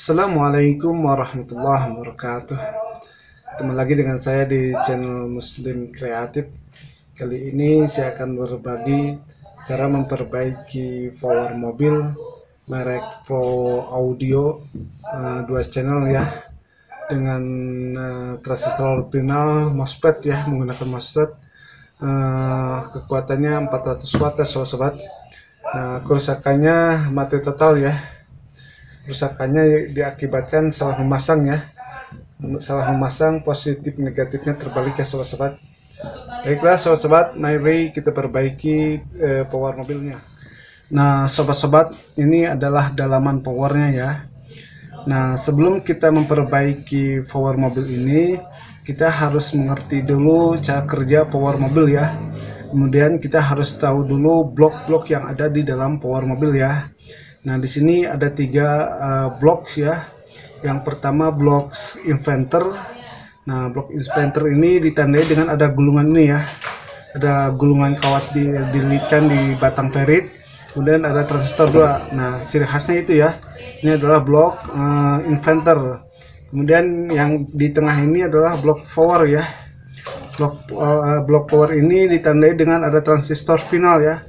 Assalamualaikum warahmatullahi wabarakatuh. Ketemu lagi dengan saya di channel Muslim Kreatif. Kali ini saya akan berbagi cara memperbaiki power mobil merek Pro Audio dual channel ya, dengan transistor final MOSFET ya, menggunakan MOSFET kekuatannya 400 watt ya sobat. Nah, kerusakannya mati total ya. Kerusakannya diakibatkan salah memasang ya. Salah memasang, positif negatifnya terbalik ya sobat-sobat. Baiklah sobat-sobat, mari kita perbaiki power mobilnya. Nah sobat-sobat, ini adalah dalaman powernya ya. Nah sebelum kita memperbaiki power mobil ini, kita harus mengerti dulu cara kerja power mobil ya. Kemudian kita harus tahu dulu blok-blok yang ada di dalam power mobil ya. Nah, di sini ada 3 blok ya. Yang pertama blok inverter. Nah, blok inverter ini ditandai dengan ada gulungan ini ya. Ada gulungan kawat dililitkan di batang perit. Kemudian ada transistor 2. Nah, ciri khasnya itu ya. Ini adalah blok inverter. Kemudian yang di tengah ini adalah blok power ya. Blok power ini ditandai dengan ada transistor final ya.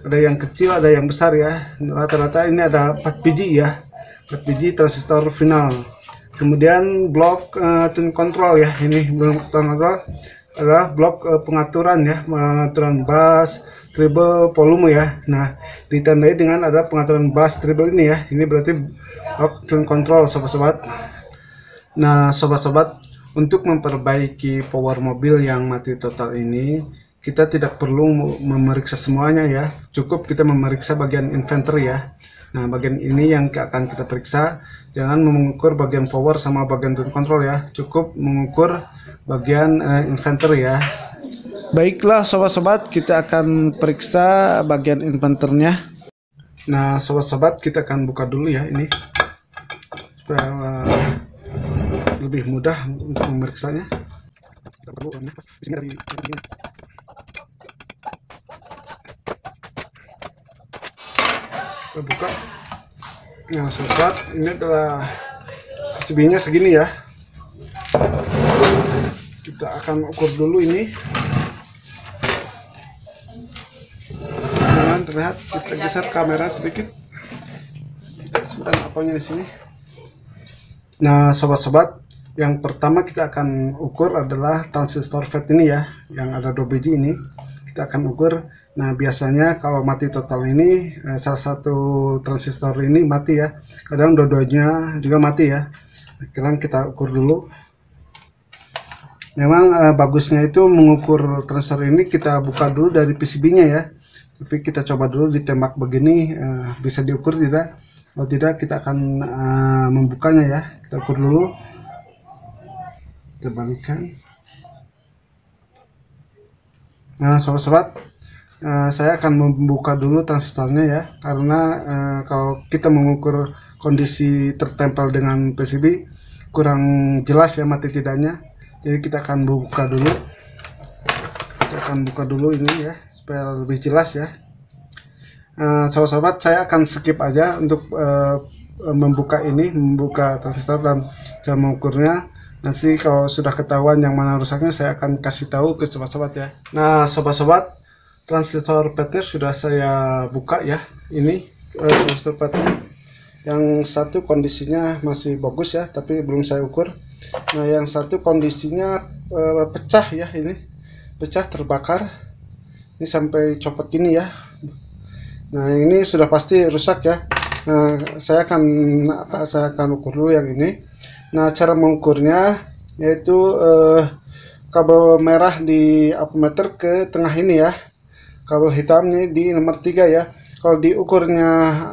Ada yang kecil, ada yang besar ya. Rata-rata ini ada 4 biji ya, 4 biji transistor final. Kemudian blok tune control ya. Ini blok tune control adalah blok pengaturan ya, pengaturan bass, treble, volume ya. Nah, ditandai dengan ada pengaturan bass, treble ini ya. Ini berarti blok tune control sobat-sobat. Nah sobat-sobat, untuk memperbaiki power mobil yang mati total ini, kita tidak perlu memeriksa semuanya ya, cukup kita memeriksa bagian inverter ya. Nah, bagian ini yang akan kita periksa. Jangan mengukur bagian power sama bagian tune control ya, cukup mengukur bagian inverter ya. Baiklah sobat-sobat, kita akan periksa bagian inverternya. Nah sobat-sobat, kita akan buka dulu ya ini, supaya lebih mudah untuk memeriksanya. Kita perlu di sini dari kita buka. Nah sobat, ini adalah PCB-nya segini ya. Kita akan ukur dulu ini. Jangan terlihat, kita geser kamera sedikit. Kita simpan apanya di sini. Nah sobat-sobat, yang pertama kita akan ukur adalah transistor FET ini ya, yang ada 2 biji ini. Kita akan ukur. Nah biasanya kalau mati total ini salah satu transistor ini mati ya, kadang dua-duanya juga mati ya. Sekarang kita ukur dulu. Memang bagusnya itu mengukur transistor ini kita buka dulu dari PCB-nya ya. Tapi kita coba dulu ditembak begini, bisa diukur tidak? Kalau tidak, kita akan membukanya ya. Kita ukur dulu. Kita balikkan. Nah sobat-sobat, saya akan membuka dulu transistornya ya, karena kalau kita mengukur kondisi tertempel dengan PCB kurang jelas ya mati tidaknya. Jadi kita akan buka dulu. Kita akan buka dulu ini ya, supaya lebih jelas ya. Sobat-sobat, saya akan skip aja untuk membuka transistor dan cara mengukurnya. Nanti kalau sudah ketahuan yang mana rusaknya, saya akan kasih tahu ke sobat-sobat ya. Nah sobat-sobat, transistor FET-nya sudah saya buka ya. Ini transistor FET-nya. Yang satu kondisinya masih bagus ya, tapi belum saya ukur. Nah yang satu kondisinya pecah ya, ini pecah, terbakar. Ini sampai copot gini ya. Nah ini sudah pasti rusak ya. Nah, saya akan ukur dulu yang ini. Nah cara mengukurnya yaitu kabel merah di ampermeter ke tengah ini ya, kabel hitamnya di nomor 3 ya. Kalau diukurnya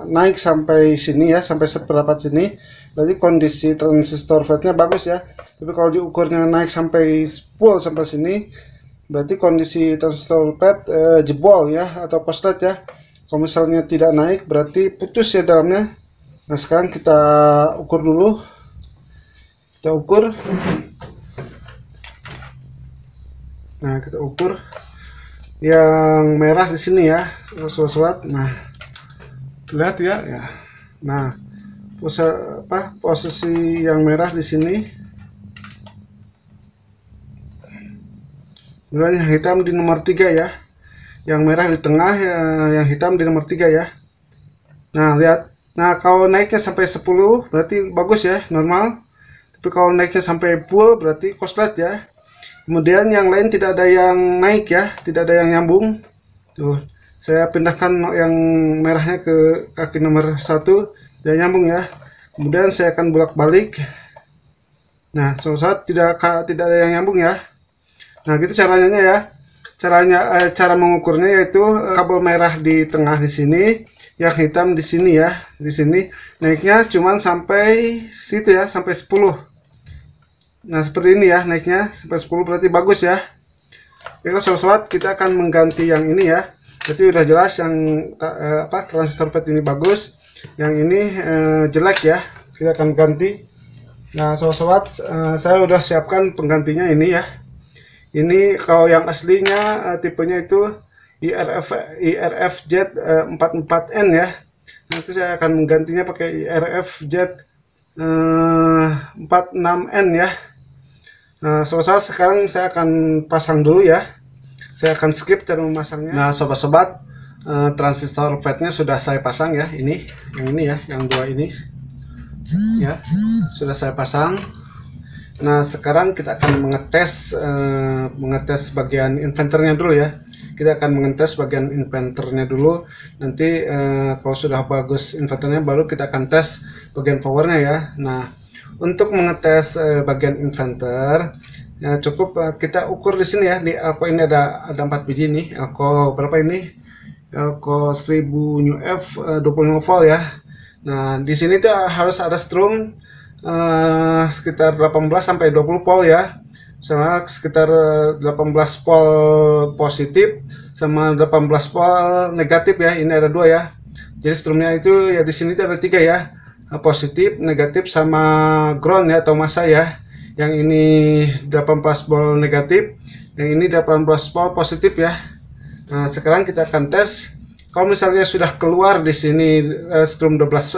naik sampai sini ya, sampai seperempat sini, berarti kondisi transistor FET-nya bagus ya. Tapi kalau diukurnya naik sampai full sampai sini, berarti kondisi transistor FET jebol ya, atau korslet ya. Kalau misalnya tidak naik, berarti putus ya dalamnya. Nah sekarang kita ukur dulu. Kita ukur. Nah kita ukur yang merah di sini ya sobat-sobat. Nah lihat ya. Nah posisi yang merah di sini, kemudian yang hitam di nomor 3 ya, yang merah di tengah, yang hitam di nomor 3 ya. Nah lihat, nah kalau naiknya sampai 10 berarti bagus ya, normal. Tapi kalau naiknya sampai full berarti korslet ya. Kemudian yang lain tidak ada yang naik ya, tidak ada yang nyambung. Tuh, saya pindahkan yang merahnya ke kaki nomor 1, tidak nyambung ya. Kemudian saya akan bolak-balik. Nah, sobat tidak ada yang nyambung ya. Nah, gitu caranya ya. Cara mengukurnya yaitu kabel merah di tengah di sini, yang hitam di sini ya. Di sini naiknya cuman sampai situ ya, sampai 10. Nah, seperti ini ya, naiknya sampai 10 berarti bagus ya. Oke, sobat, kita akan mengganti yang ini ya. Berarti udah jelas yang transistor FET ini bagus, yang ini jelek ya. Kita akan ganti. Nah, sobat, saya udah siapkan penggantinya ini ya. Ini kalau yang aslinya tipenya itu IRFZ44N ya. Nanti saya akan menggantinya pakai IRFZ46N ya. Nah, sobat, sekarang saya akan pasang dulu ya. Saya akan skip cara memasangnya. Nah, sobat-sobat, transistor FET-nya sudah saya pasang ya. Ini, yang ini ya, yang dua ini ya, sudah saya pasang. Nah, sekarang kita akan mengetes bagian inverternya dulu ya. Kita akan mengetes bagian inverternya dulu. Nanti kalau sudah bagus inverternya, baru kita akan tes bagian powernya ya. Nah, untuk mengetes bagian inverter, ya cukup kita ukur di sini ya. Di elko ini ada 4 biji nih. Elko berapa ini? Elko 1000 UF 25 volt ya. Nah, di sini tuh harus ada strum sekitar 18 sampai 20 volt ya. Misalnya sekitar 18 volt positif sama 18 volt negatif ya. Ini ada 2 ya. Jadi strumnya itu ya di sini tuh ada 3 ya. Positif, negatif sama ground ya, atau massa ya. Yang ini 18 volt negatif, yang ini 18 volt positif ya. Nah, sekarang kita akan tes. Kalau misalnya sudah keluar di sini strum 18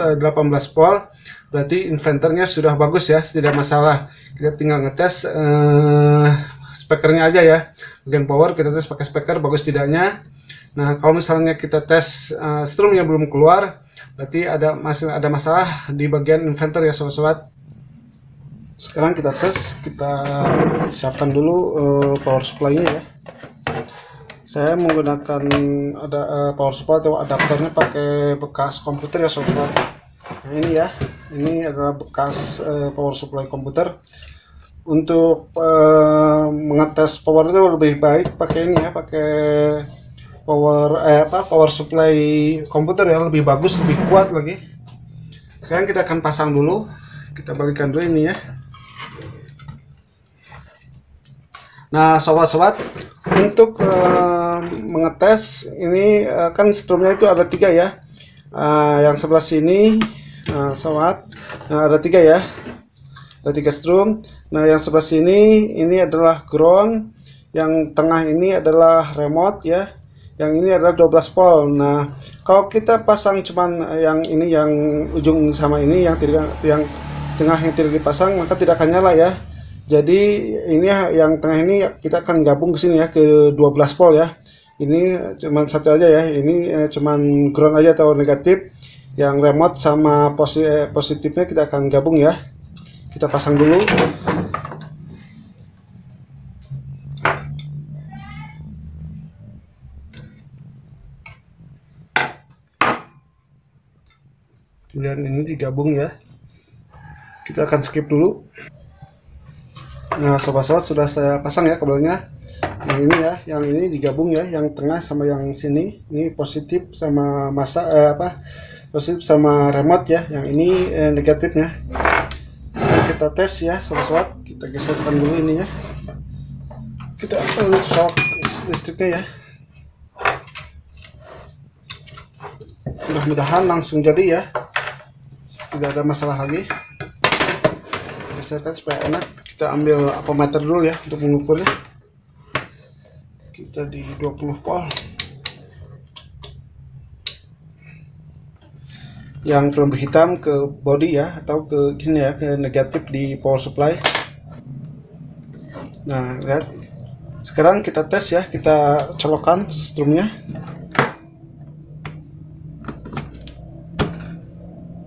volt, berarti inverternya sudah bagus ya, tidak masalah. Kita tinggal ngetes speakernya aja ya. Bagian power kita tes pakai speaker, bagus tidaknya. Nah, kalau misalnya kita tes strumnya belum keluar, berarti masih ada masalah di bagian inverter ya, sobat-sobat. Sekarang kita tes, kita siapkan dulu power supply-nya ya. Saya menggunakan power supply atau adapternya pakai bekas komputer ya, sobat. Nah, ini ya, ini adalah bekas power supply komputer. Untuk mengetes power itu lebih baik pakai ini ya, pakai power supply komputer ya, lebih bagus, lebih kuat lagi. Sekarang kita akan pasang dulu, kita balikan dulu ini ya. Nah, sobat-sobat, untuk mengetes ini kan strumnya itu ada 3 ya. Yang sebelah sini, sobat, ada 3 ya, ada 3 strum. Nah, yang sebelah sini ini adalah ground, yang tengah ini adalah remote ya, yang ini adalah 12 volt. Nah, kalau kita pasang cuman yang ini, yang ujung sama ini, yang tengah yang tidak dipasang, maka tidak akan nyala ya. Jadi ini yang tengah ini kita akan gabung ke sini ya, ke 12 volt ya. Ini cuman satu aja ya, ini cuman ground aja atau negatif. Yang remote sama positifnya kita akan gabung ya. Kita pasang dulu. Kemudian ini digabung ya. Kita akan skip dulu. Nah, sobat-sobat, sudah saya pasang ya kabelnya. Nah, ini ya, yang ini digabung ya, yang tengah sama yang sini. Ini positif sama positif sama remote ya. Yang ini negatifnya. Nah, kita tes ya, sobat-sobat. Kita geserkan dulu ini ya. Kita akan shock listriknya ya. Mudah-mudahan langsung jadi ya. Tidak ada masalah lagi. Geserkan supaya enak. Kita ambil ampermeter dulu ya untuk mengukurnya. Kita di 20 volt. yang pelembur hitam ke body ya, atau ke gini ya, ke negatif di power supply. Nah, lihat. Sekarang kita tes ya, kita colokkan strumnya.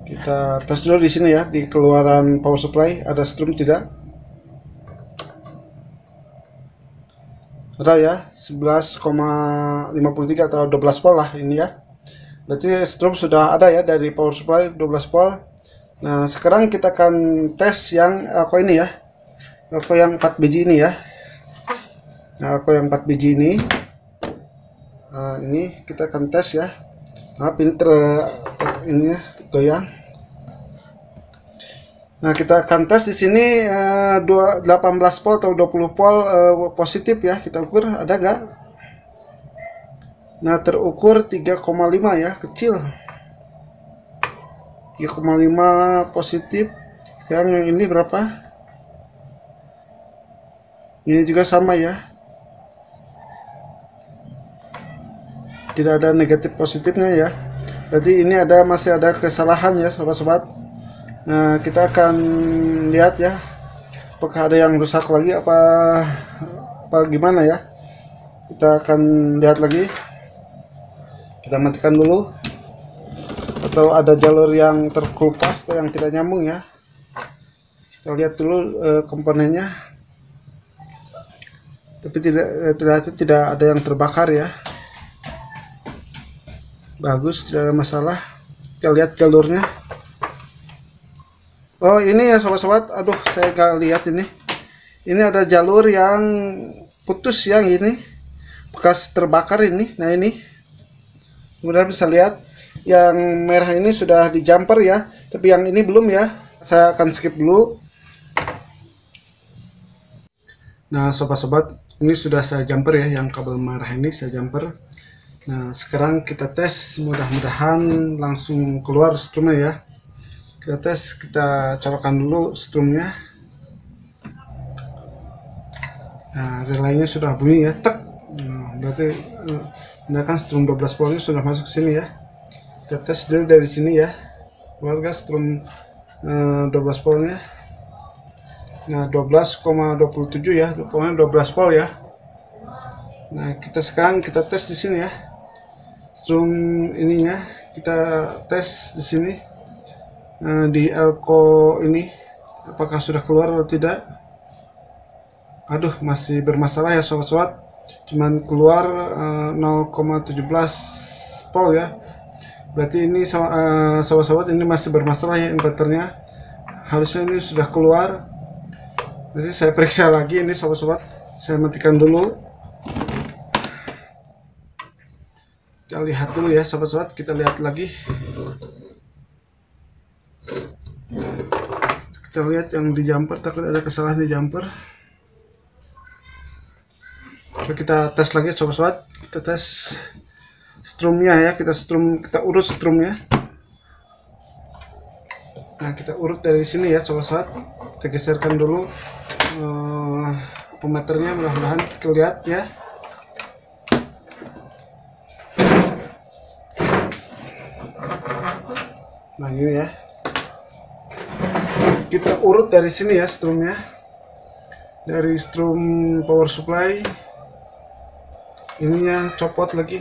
Kita tes dulu di sini ya, di keluaran power supply ada strum tidak? Ada ya, 11,53 atau 12 volt lah ini ya. Berarti strum sudah ada ya dari power supply 12 volt. Nah, sekarang kita akan tes yang aku ini ya. Aku yang 4 biji ini ya. Nah, aku yang 4 biji ini. Nah, ini kita akan tes ya. Maaf ini ini ya, goyang. Nah, kita akan tes di sini 18 volt atau 20 volt positif ya. Kita ukur ada nggak? Nah, terukur 3,5 ya, kecil. 3,5 positif. Sekarang yang ini berapa? Ini juga sama ya. Tidak ada negatif positifnya ya. Berarti ini masih ada kesalahan ya, sobat-sobat. Nah, kita akan lihat ya, apakah ada yang rusak lagi apa gimana ya. Kita akan lihat lagi. Kita matikan dulu. Atau ada jalur yang terkelupas atau yang tidak nyambung ya. Kita lihat dulu komponennya. Tapi tidak ada yang terbakar ya. Bagus, tidak ada masalah. Kita lihat jalurnya. Oh, ini ya sobat-sobat. Aduh, saya nggak lihat ini. Ini ada jalur yang putus yang ini. Bekas terbakar ini. Nah, ini. Kemudian bisa lihat yang merah ini sudah di jumper ya. Tapi yang ini belum ya. Saya akan skip dulu. Nah, sobat-sobat, ini sudah saya jumper ya. Yang kabel merah ini saya jumper. Nah, sekarang kita tes. Mudah-mudahan langsung keluar strumnya ya. Kita tes, kita colokkan dulu strumnya. Nah, relaynya sudah bunyi ya, tek. Nah, berarti kan strum 12 voltnya sudah masuk sini ya. Kita tes dulu dari sini ya. Keluar strum 12 voltnya. Nah, 12,27 ya, pokoknya 12 volt ya. Nah, sekarang kita tes di sini ya. Strum ininya kita tes di sini. Di elko ini apakah sudah keluar atau tidak. Aduh, masih bermasalah ya sobat-sobat, cuman keluar 0,17 volt ya. Berarti ini sobat-sobat ini masih bermasalah ya inverternya. Harusnya ini sudah keluar. Nanti saya periksa lagi ini sobat-sobat. Saya matikan dulu. Kita lihat dulu ya sobat-sobat, kita lihat lagi. Kita lihat yang di jumper, takut ada kesalahan di jumper. Lalu kita tes lagi sobat-sobat. Kita tes strumnya ya, kita urut strumnya. Nah, kita urut dari sini ya sobat-sobat. Kita geserkan dulu pemeternya, mudah-mudahan kita lihat ya. Nah, ini ya. Kita urut dari sini ya strumnya, dari strum power supply ininya copot lagi.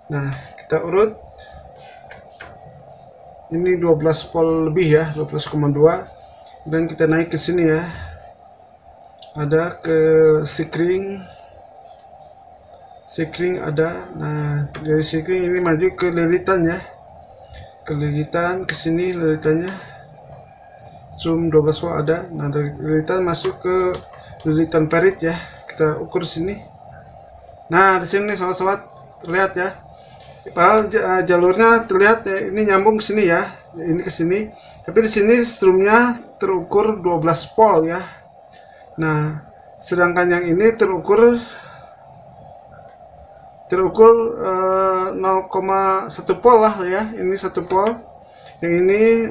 Nah, kita urut ini 12 volt lebih ya, 12,2. Dan kita naik ke sini ya, ada ke sikring ada. Nah, dari sikring ini maju ke lilitan ya, ke lilitan, ke sini lilitannya. Strum 12 volt ada. Nah, dari lilitan masuk ke lilitan perit ya. Kita ukur sini. Nah, di sini sobat-sobat terlihat ya. Padahal jalurnya terlihat ya, ini nyambung ke sini ya. Ini ke sini. Tapi di sini strumnya terukur 12 volt ya. Nah, sedangkan yang ini terukur 0,1 volt lah ya. Ini 1 volt. Yang ini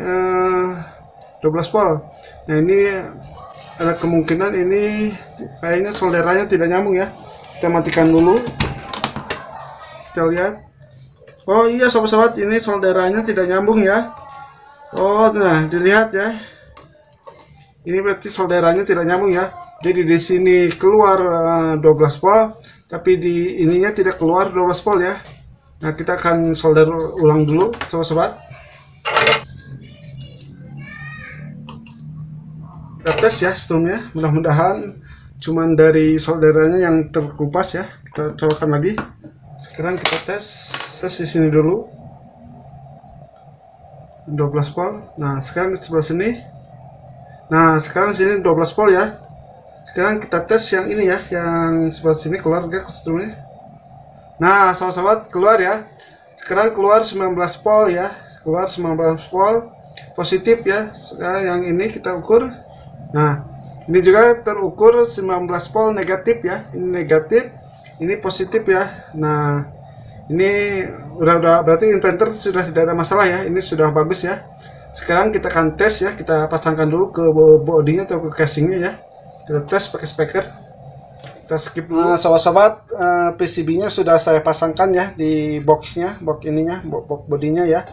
12 volt. Nah, ini ada kemungkinan ini kayaknya solderannya tidak nyambung ya. Kita matikan dulu. Kita lihat. Oh iya sobat-sobat, ini solderannya tidak nyambung ya. Oh nah dilihat ya, ini berarti solderannya tidak nyambung ya. Jadi di sini keluar 12 volt, tapi di ininya tidak keluar 12 volt ya. Nah kita akan solder ulang dulu sobat-sobat. Kita tes ya strumnya, mudah-mudahan cuman dari solderannya yang terkupas ya. Kita colokan lagi. Sekarang kita tes di sini dulu 12 volt. Nah sekarang di sebelah sini. Nah sekarang sini 12 volt ya. Sekarang kita tes yang ini ya, yang sebelah sini keluar enggak strumnya. Nah sobat-sobat keluar ya. Sekarang keluar 19 volt ya, keluar 19 volt positif ya. Sekarang yang ini kita ukur. Nah ini juga terukur 19 volt negatif ya. Ini negatif, ini positif ya. Nah ini udah berarti inverter sudah tidak ada masalah ya. Ini sudah bagus ya. Sekarang kita akan tes ya. Kita pasangkan dulu ke bodinya atau ke casingnya ya. Kita tes pakai speaker. Kita skip dulu. Nah sobat-sobat, PCB-nya sudah saya pasangkan ya di boxnya, box ininya, box bodinya ya.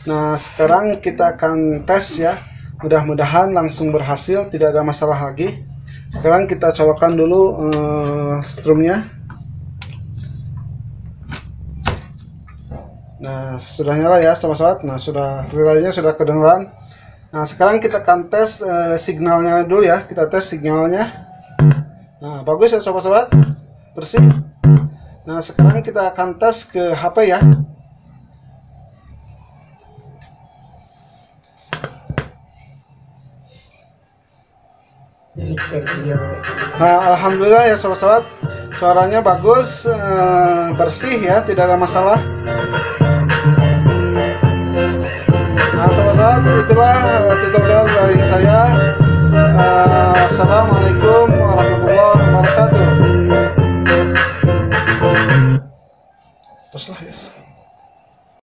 Nah sekarang kita akan tes ya. Mudah-mudahan langsung berhasil, tidak ada masalah lagi. Sekarang kita colokkan dulu strumnya. Nah sudah nyala ya sobat-sobat. Nah sudah relaynya sudah kedengaran. Nah sekarang kita akan tes signalnya dulu ya. Kita tes signalnya. Nah bagus ya sobat-sobat, bersih. Nah sekarang kita akan tes ke HP ya. Nah alhamdulillah ya sobat-sobat, suaranya bagus, bersih ya, tidak ada masalah. Nah sobat-sobat, itulah tutorial dari saya. Assalamualaikum warahmatullahi wabarakatuh. Teruslah ya.